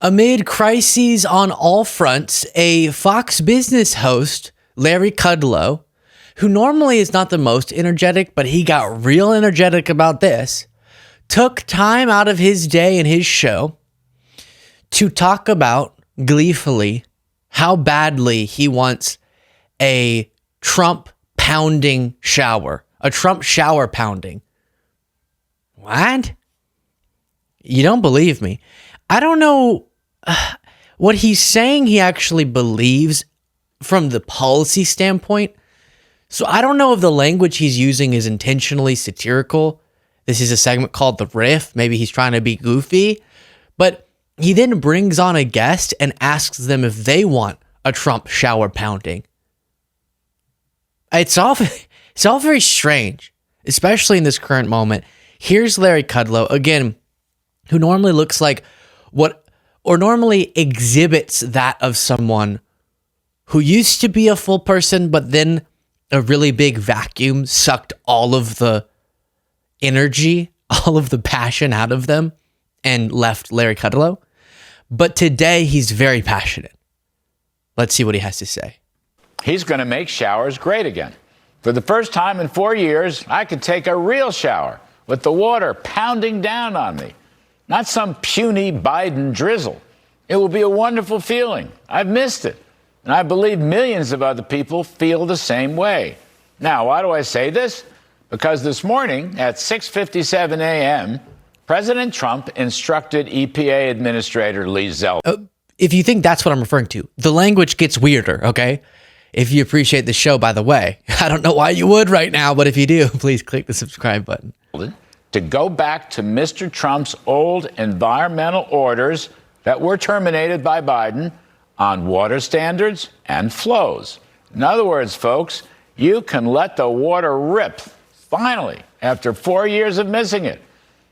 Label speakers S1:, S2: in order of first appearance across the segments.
S1: Amid crises on all fronts, a Fox Business host, Larry Kudlow, who normally is not the most energetic, but he got real energetic about this, took time out of his day and his show to talk about, gleefully, how badly he wants a Trump pounding shower, a Trump shower pounding. What? You don't believe me. I don't know what he's saying he actually believes from the policy standpoint. So I don't know if the language he's using is intentionally satirical. This is a segment called The Riff. Maybe he's trying to be goofy. But he then brings on a guest and asks them if they want a Trump shower pounding. It's all very strange, especially in this current moment. Here's Larry Kudlow, again, who normally looks like or normally exhibits that of someone who used to be a full person, but then a really big vacuum sucked all of the energy, all of the passion out of them and left Larry Kudlow. But today he's very passionate. Let's see what he has to say.
S2: He's going to make showers great again. For the first time in 4 years, I could take a real shower with the water pounding down on me. Not some puny Biden drizzle. It will be a wonderful feeling. I've missed it. And I believe millions of other people feel the same way. Now, why do I say this? Because this morning at 6:57 a.m., President Trump instructed EPA Administrator Lee Zeldin.
S1: If you think that's what I'm referring to, the language gets weirder, okay? If you appreciate the show, by the way, I don't know why you would right now, but if you do, please click the subscribe button.
S2: To go back to Mr. Trump's old environmental orders that were terminated by Biden on water standards and flows. In other words, folks, you can let the water rip, finally, after 4 years of missing it.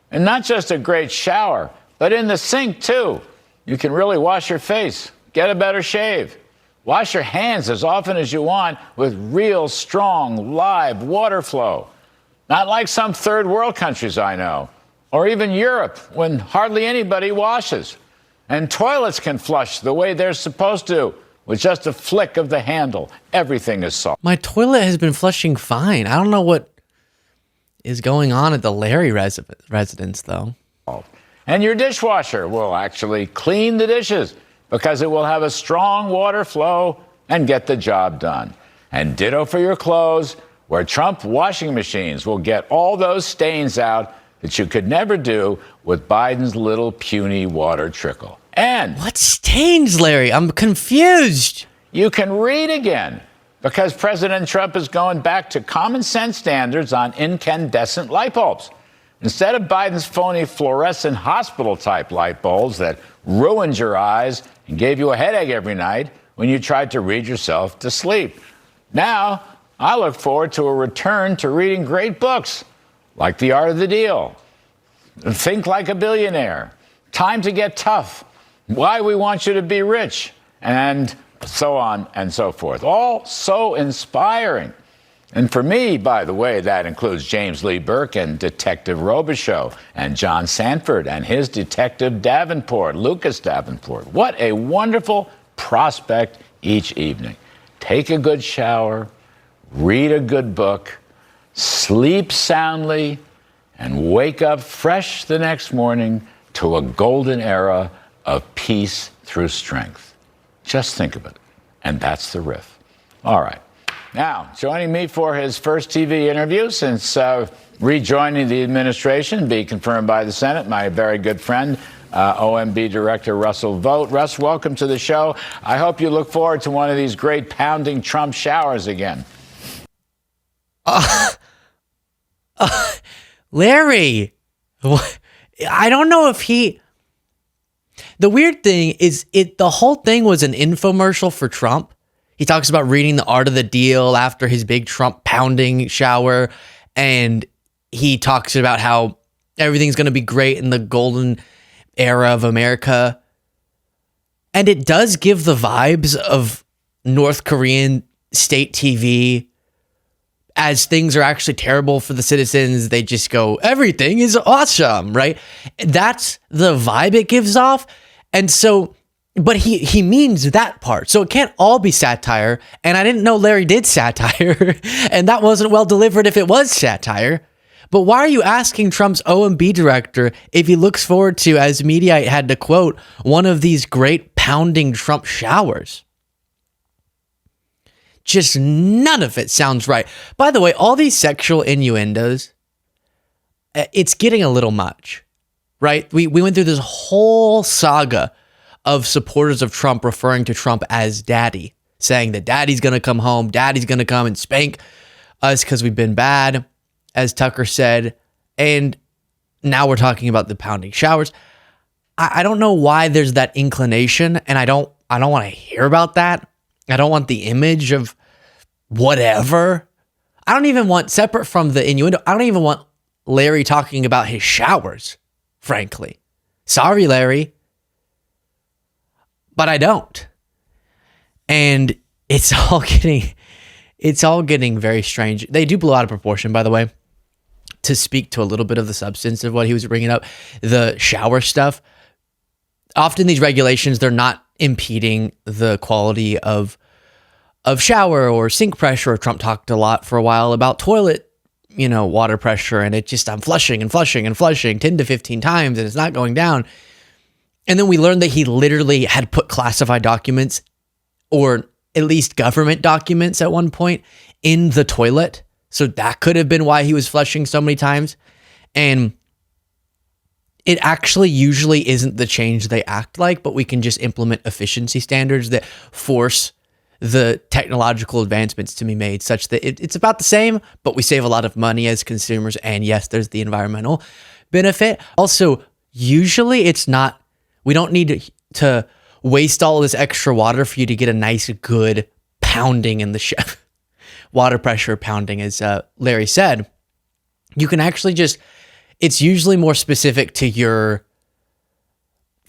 S2: And not just a great shower, but in the sink, too. You can really wash your face, get a better shave. Wash your hands as often as you want with real, strong, live water flow. Not like some third world countries I know, or even Europe, when hardly anybody washes. And toilets can flush the way they're supposed to, with just a flick of the handle. Everything is solved.
S1: My toilet has been flushing fine. I don't know what is going on at the Larry residence, though.
S2: And your dishwasher will actually clean the dishes because it will have a strong water flow and get the job done. And ditto for your clothes, where Trump washing machines will get all those stains out that you could never do with Biden's little puny water trickle. And
S1: what stains, Larry? I'm confused.
S2: You can read again because President Trump is going back to common sense standards on incandescent light bulbs. Instead of Biden's phony fluorescent hospital-type light bulbs that ruined your eyes and gave you a headache every night when you tried to read yourself to sleep. Now, I look forward to a return to reading great books like The Art of the Deal, Think Like a Billionaire, Time to Get Tough, Why We Want You to Be Rich, and so on and so forth. All so inspiring. And for me, by the way, that includes James Lee Burke and Detective Robichaux and John Sanford and his Detective Davenport, Lucas Davenport. What a wonderful prospect each evening. Take a good shower, read a good book, sleep soundly, and wake up fresh the next morning to a golden era of peace through strength. Just think of it. And that's the riff. All right. Now, joining me for his first TV interview since rejoining the administration, be confirmed by the Senate, my very good friend, OMB Director Russell Vought. Russ, welcome to the show. I hope you look forward to one of these great pounding Trump showers again.
S1: Larry, I don't know if the weird thing is the whole thing was an infomercial for Trump. He talks about reading The Art of the Deal after his big Trump pounding shower. And he talks about how everything's going to be great in the golden era of America. And it does give the vibes of North Korean state TV. As things are actually terrible for the citizens, they just go, everything is awesome, right? That's the vibe it gives off. And so, but he means that part. So it can't all be satire. And I didn't know Larry did satire. And that wasn't well delivered if it was satire. But why are you asking Trump's OMB director if he looks forward to, as Mediaite had to quote, one of these great pounding Trump showers? Just none of it sounds right. By the way, all these sexual innuendos, it's getting a little much, right? We went through this whole saga of supporters of Trump referring to Trump as daddy, saying that daddy's going to come home, daddy's going to come and spank us because we've been bad, as Tucker said. And now we're talking about the pounding showers. I don't know why there's that inclination, and I don't want to hear about that. I don't want the image of whatever. I don't even want, separate from the innuendo, I don't even want Larry talking about his showers, frankly. Sorry, Larry. But I don't. And it's all getting very strange. They do blow out of proportion, by the way, to speak to a little bit of the substance of what he was bringing up, the shower stuff. Often these regulations, they're not impeding the quality of shower or sink pressure. Trump talked a lot for a while about toilet, water pressure, and I'm flushing and flushing and flushing 10 to 15 times and it's not going down. And then we learned that he literally had put classified documents, or at least government documents at one point, in the toilet. So that could have been why he was flushing so many times. And it actually usually isn't the change they act like, but we can just implement efficiency standards that force the technological advancements to be made such that it's about the same, but we save a lot of money as consumers. And yes, there's the environmental benefit. Also, usually it's not, we don't need to waste all this extra water for you to get a nice, good pounding in the water pressure pounding, as Larry said. You can actually it's usually more specific to your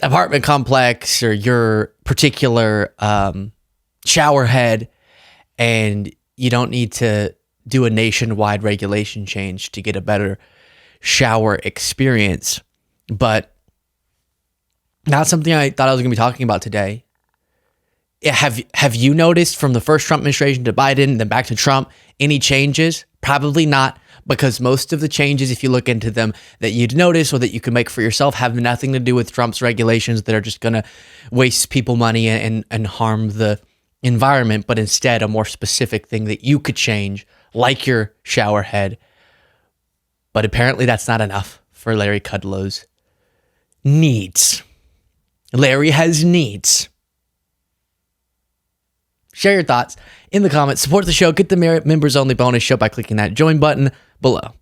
S1: apartment complex or your particular shower head, and you don't need to do a nationwide regulation change to get a better shower experience. But that's something I thought I was going to be talking about today. Have you noticed from the first Trump administration to Biden, then back to Trump, any changes? Probably not, because most of the changes, if you look into them, that you'd notice or that you can make for yourself have nothing to do with Trump's regulations that are just going to waste people money and harm the environment, but instead a more specific thing that you could change, like your shower head. But apparently that's not enough for Larry Kudlow's needs. Larry has needs. Share your thoughts in the comments. Support the show. Get the members only bonus show by clicking that join button below.